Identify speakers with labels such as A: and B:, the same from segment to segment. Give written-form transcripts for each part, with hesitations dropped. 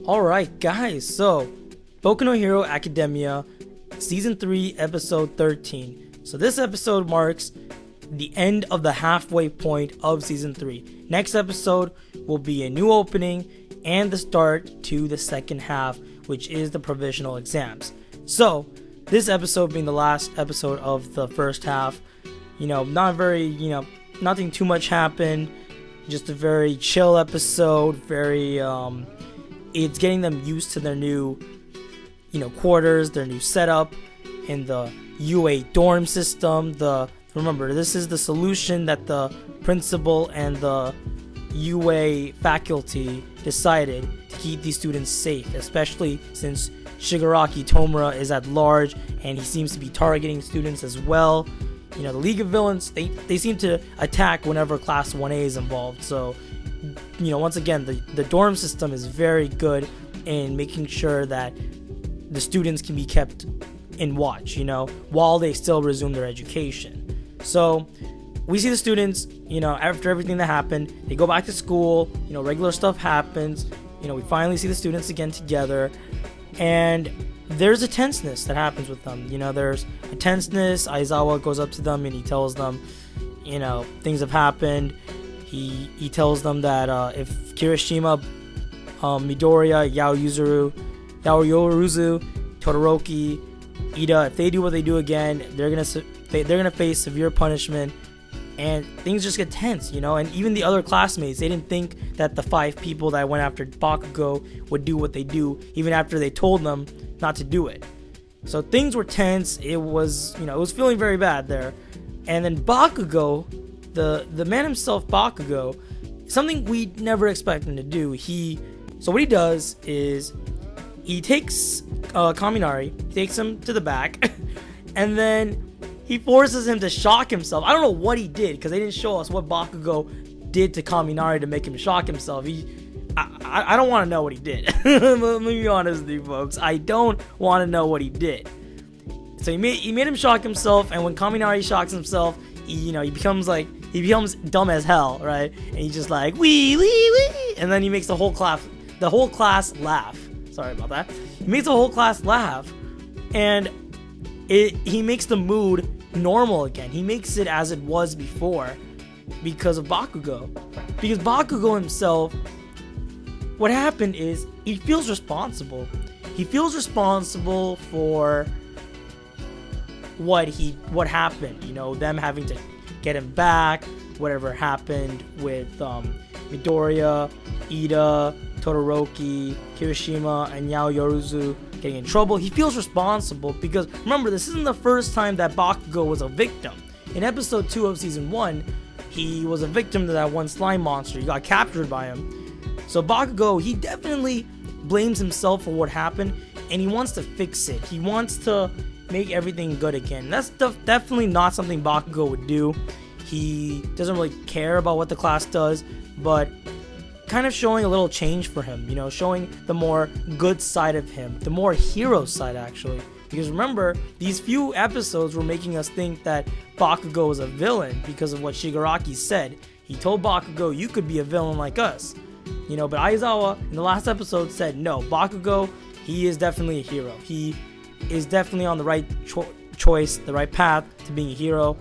A: Alright, guys, so Boku no Hero Academia, Season 3, Episode 13. So this episode marks the end of the halfway point of Season 3. Next episode will be a new opening and the start to the second half, which is the provisional exams. So, this episode being the last episode of the first half, nothing too much happened. Just a very chill episode, it's getting them used to their new, quarters, their new setup in the UA dorm system. Remember, this is the solution that the principal and the UA faculty decided to keep these students safe, especially since Shigaraki Tomura is at large and he seems to be targeting students as well. The League of Villains, they seem to attack whenever Class 1A is involved. So, once again, the dorm system is very good in making sure that the students can be kept in watch, while they still resume their education. So, we see the students, after everything that happened, they go back to school, regular stuff happens, we finally see the students again together, and there's a tenseness that happens with them. There's a tenseness. Aizawa goes up to them and he tells them, things have happened. He tells them that if Kirishima, Midoriya, Yaoyorozu, Todoroki, Ida, if they do what they do again, they're gonna face severe punishment, and things just get tense, And even the other classmates, they didn't think that the 5 people that went after Bakugo would do what they do, even after they told them not to do it. So things were tense. It was feeling very bad there. And then Bakugo, the man himself, Bakugo, something we never expect him to do. So what he does is he takes Kaminari, takes him to the back, and then he forces him to shock himself. I don't know what he did, because they didn't show us what Bakugo did to Kaminari to make him shock himself. I don't want to know what he did. Let me be honest with you folks. I don't want to know what he did. So he made him shock himself, and when Kaminari shocks himself, he becomes dumb as hell, right? And he's just like wee wee wee, and then he makes the whole class laugh. Sorry about that. He makes the whole class laugh, and he makes the mood normal again. He makes it as it was before because of Bakugo. Because Bakugo himself, what happened is he feels responsible. He feels responsible for what happened. Them having to get him back. Whatever happened with Midoriya, Ida, Todoroki, Kirishima, and Yaoyorozu getting in trouble. He feels responsible because, remember, this isn't the first time that Bakugo was a victim. In episode 2 of season 1, he was a victim to that one slime monster. He got captured by him. So Bakugo, he definitely blames himself for what happened, and he wants to fix it. He wants to make everything good again. That's definitely not something Bakugo would do. He doesn't really care about what the class does, but kind of showing a little change for him, showing the more good side of him, the more hero side actually. Because remember, these few episodes were making us think that Bakugo was a villain because of what Shigaraki said. He told Bakugo, you could be a villain like us. But Aizawa in the last episode said, no, Bakugo, he is definitely a hero. He is definitely on the right choice, the right path to being a hero.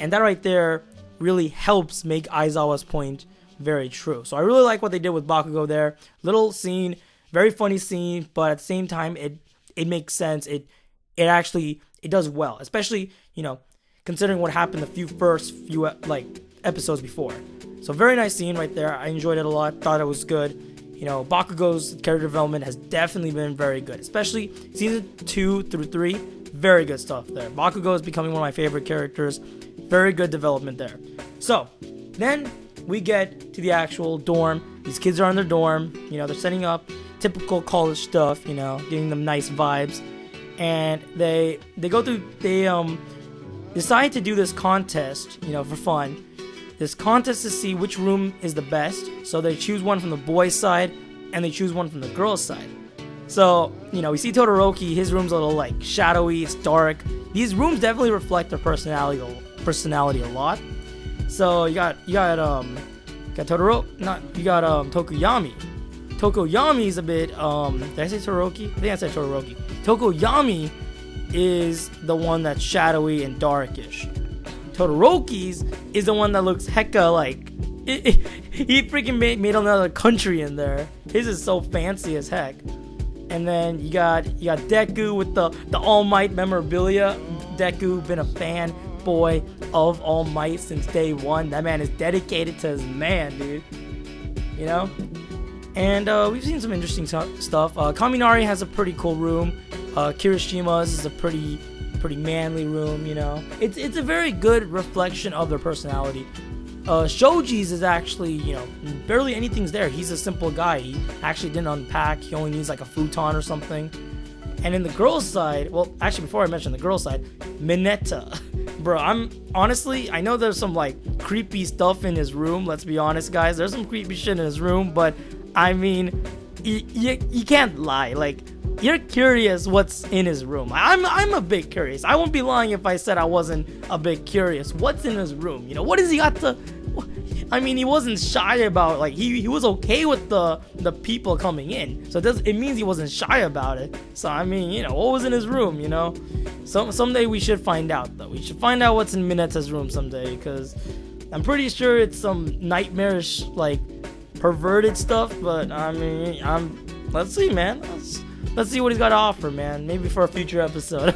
A: And that right there really helps make Aizawa's point very true. So I really like what they did with Bakugo there. Little scene, very funny scene, but at the same time, it makes sense. It does well, especially, considering what happened the first few episodes before. So very nice scene right there. I enjoyed it a lot. Thought it was good. Bakugo's character development has definitely been very good, especially season 2 through 3. Very good stuff there. Bakugo is becoming one of my favorite characters. Very good development there. So then we get to the actual dorm. These kids are in their dorm. They're setting up typical college stuff. Giving them nice vibes, and they decide to do this contest. For fun. This contest to see which room is the best. So they choose one from the boys' side, and they choose one from the girls' side. So, we see Todoroki, his room's a little shadowy, it's dark. These rooms definitely reflect their personality a lot. So you got Tokuyami. Tokoyami's a bit, did I say Todoroki? I think I said Todoroki. Tokoyami is the one that's shadowy and darkish. Todoroki's is the one that looks hecka like, he freaking made another country in there. His is so fancy as heck. And then you got Deku with the All Might memorabilia. Deku been a fanboy of All Might since day one. That man is dedicated to his man, dude. You know? And we've seen some interesting stuff. Kaminari has a pretty cool room. Kirishima's is a pretty manly room, you know. It's a very good reflection of their personality. Shoji's is actually, you know, barely anything's there. He's a simple guy. He actually didn't unpack. He only needs like a futon or something. And in the girls' side, well, actually, before I mention the girls' side, Mineta. Bro, I know there's some like creepy stuff in his room. Let's be honest, guys. There's some creepy shit in his room, but I mean, you can't lie. Like, you're curious what's in his room. I'm a bit curious. I won't be lying if I said I wasn't a bit curious. What's in his room? You know, what does he got to? I mean, he wasn't shy about, like, he was okay with the people coming in. So it means he wasn't shy about it. So I mean, you know, what was in his room? You know, someday we should find out though. We should find out what's in Mineta's room someday, because I'm pretty sure it's some nightmarish, like, perverted stuff. But I mean, let's see, man. Let's see what he's got to offer, man. Maybe for a future episode.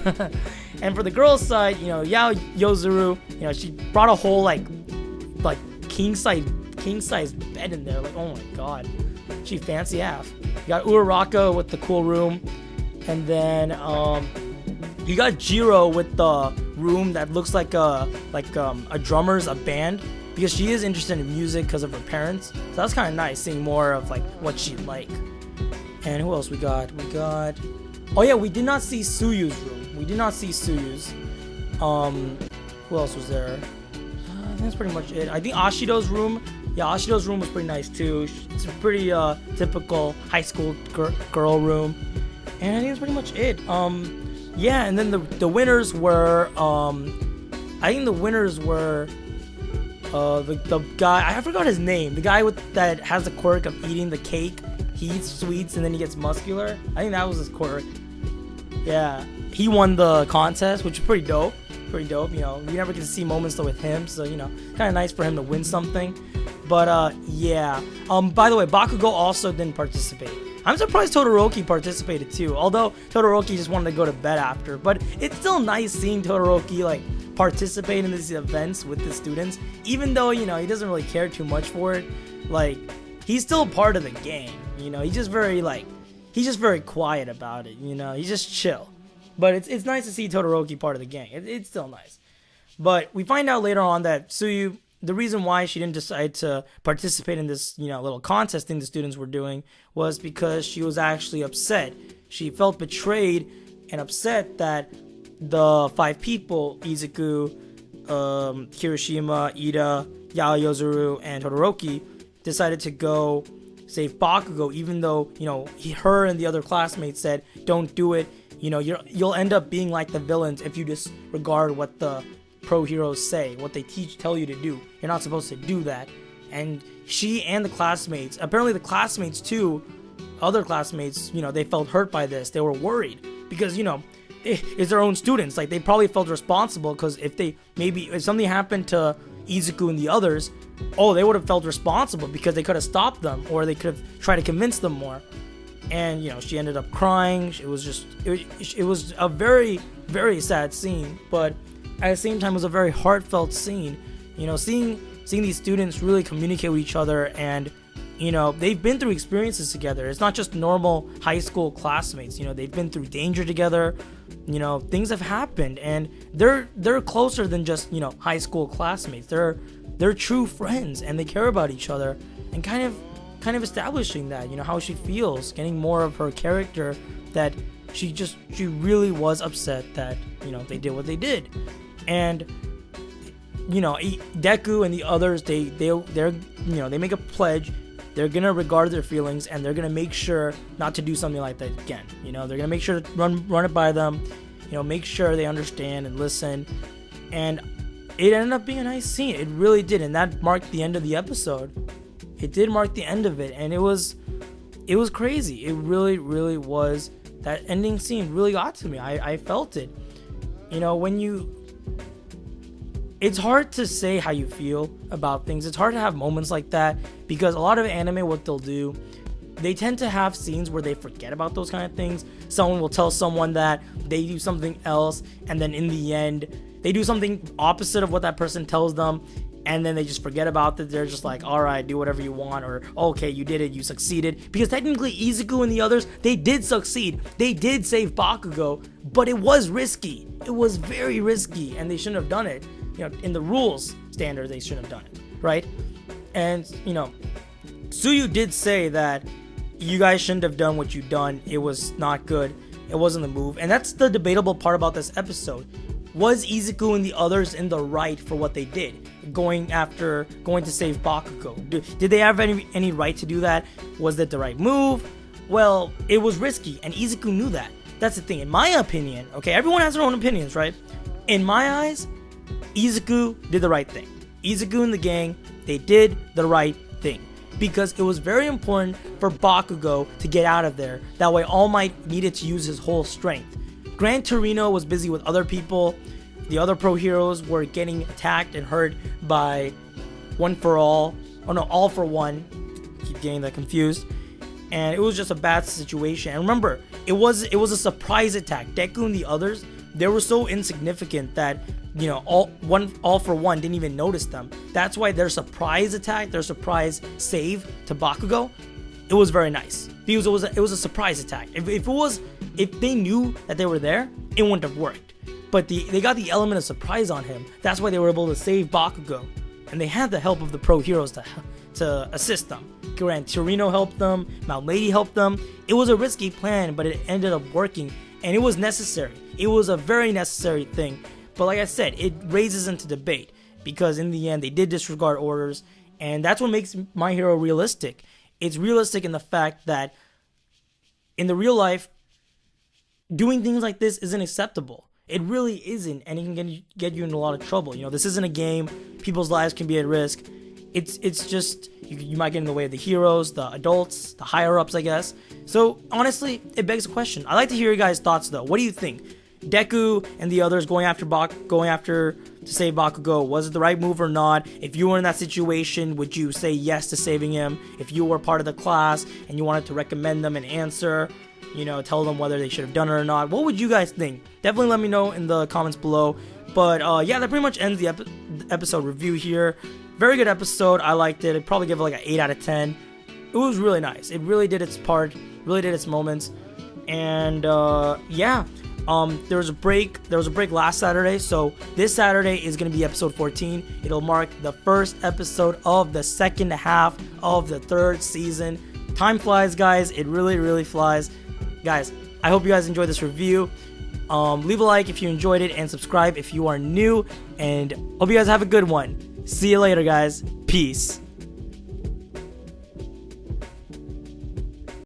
A: And for the girls' side, you know, Yao Yozuru, you know, she brought a whole like king size bed in there. Like, oh my god, she fancy half. You got Uraraka with the cool room, and then you got Jiro with the room that looks like a drummer's a band, because she is interested in music because of her parents. So that's kind of nice, seeing more of like what she like. And who else we got? Oh yeah, we did not see Suyu's room. Who else was there? I think that's pretty much it. I think Ashido's room. Yeah, Ashido's room was pretty nice too. It's a pretty typical high school girl room. And I think that's pretty much it. Yeah, and then the winners were I think the winners were the guy, I forgot his name. The guy that has the quirk of eating the cake. He eats sweets and then he gets muscular. I think that was his quirk. Yeah, he won the contest, which is pretty dope. You know, you never get to see moments though with him, so you know, kind of nice for him to win something. But yeah. By the way, Bakugo also didn't participate. I'm surprised Todoroki participated too. Although Todoroki just wanted to go to bed after, but it's still nice seeing Todoroki like participate in these events with the students, even though, you know, he doesn't really care too much for it. Like, he's still part of the gang. You know, he's just very quiet about it, you know, he's just chill. But it's nice to see Todoroki part of the gang. It's still nice. But we find out later on that Suyu, the reason why she didn't decide to participate in this, you know, little contest thing the students were doing was because she was actually upset. She felt betrayed and upset that the 5 people, Izuku, Kirishima, Ida, Yao Yozuru, and Todoroki, decided to go save Bakugo, even though, you know, her and the other classmates said, don't do it. You know, you'll end up being like the villains if you disregard what the pro heroes say, what they tell you to do. You're not supposed to do that. And she and the classmates, apparently the classmates too, other classmates, you know, they felt hurt by this. They were worried because, you know, it's their own students. Like, they probably felt responsible because if something happened to Izuku and the others, they would have felt responsible because they could have stopped them, or they could have tried to convince them more. And, you know, she ended up crying. It was a very, very sad scene, but at the same time, it was a very heartfelt scene. You know, seeing these students really communicate with each other, and, you know, they've been through experiences together. It's not just normal high school classmates. You know, they've been through danger together. You know, things have happened, and they're closer than just, you know, high school classmates. They're true friends, and they care about each other, and kind of establishing that, you know, how she feels, getting more of her character, that she really was upset that, you know, they did what they did. And, you know, Deku and the others, they're you know, they make a pledge. They're gonna regard their feelings, and they're gonna make sure not to do something like that again. You know, they're gonna make sure to run it by them, you know, make sure they understand and listen. And it ended up being a nice scene. It really did, and that marked the end of the episode. It did mark the end of it, and it was it was crazy. It really, really was. That ending scene really got to me. I felt it. You know, it's hard to say how you feel about things. It's hard to have moments like that because a lot of anime, what they'll do, they tend to have scenes where they forget about those kind of things. Someone will tell someone that, they do something else, and then in the end, they do something opposite of what that person tells them, and then they just forget about it. They're just like, alright, do whatever you want, or okay, you did it, you succeeded. Because technically, Izuku and the others, they did succeed. They did save Bakugo, but it was risky. It was very risky, and they shouldn't have done it. You know, in the rules standard, they shouldn't have done it, right? And, you know, Tsuyu did say that you guys shouldn't have done what you done. It was not good. It wasn't the move. And that's the debatable part about this episode. Was Izuku and the others in the right for what they did? Going to save Bakugo. Did they have any right to do that? Was that the right move? Well, it was risky, and Izuku knew that. That's the thing. In my opinion, okay, everyone has their own opinions, right? In my eyes, Izuku did the right thing. Izuku and the gang, they did the right thing. Because it was very important for Bakugo to get out of there. That way All Might needed to use his whole strength. Gran Torino was busy with other people. The other pro heroes were getting attacked and hurt by All for One. Keep getting that confused. And it was just a bad situation. And remember, it was a surprise attack. Deku and the others, they were so insignificant that, you know, All for One didn't even notice them. That's why their surprise attack, their surprise save to Bakugo, it was very nice. Because it was a surprise attack. If they knew that they were there, it wouldn't have worked. But they got the element of surprise on him. That's why they were able to save Bakugo. And they had the help of the pro heroes to assist them. Gran Torino helped them, Mount Lady helped them. It was a risky plan, but it ended up working. And it was necessary. It was a very necessary thing. But like I said, it raises into debate. Because in the end, they did disregard orders. And that's what makes My Hero realistic. It's realistic in the fact that in the real life, doing things like this isn't acceptable. It really isn't, and it can get you into a lot of trouble. You know, this isn't a game. People's lives can be at risk. It's just, you might get in the way of the heroes, the adults, the higher-ups, I guess. So, honestly, it begs a question. I'd like to hear your guys' thoughts, though. What do you think? Deku and the others going after to save Bakugo, was it the right move or not? If you were in that situation, would you say yes to saving him? If you were part of the class and you wanted to recommend them an answer, you know, tell them whether they should have done it or not, what would you guys think? Definitely let me know in the comments below. But yeah, that pretty much ends the episode review here. Very good episode. I liked it. I'd probably give it like an 8 out of 10. It was really nice. It really did its part, really did its moments. And yeah, there was a break last Saturday, so this Saturday is going to be episode 14. It'll mark the first episode of the second half of the third season. Time flies, guys. It really, really flies. Guys, I hope you guys enjoyed this review. Leave a like if you enjoyed it, and subscribe if you are new, and hope you guys have a good one. See you later, guys. Peace.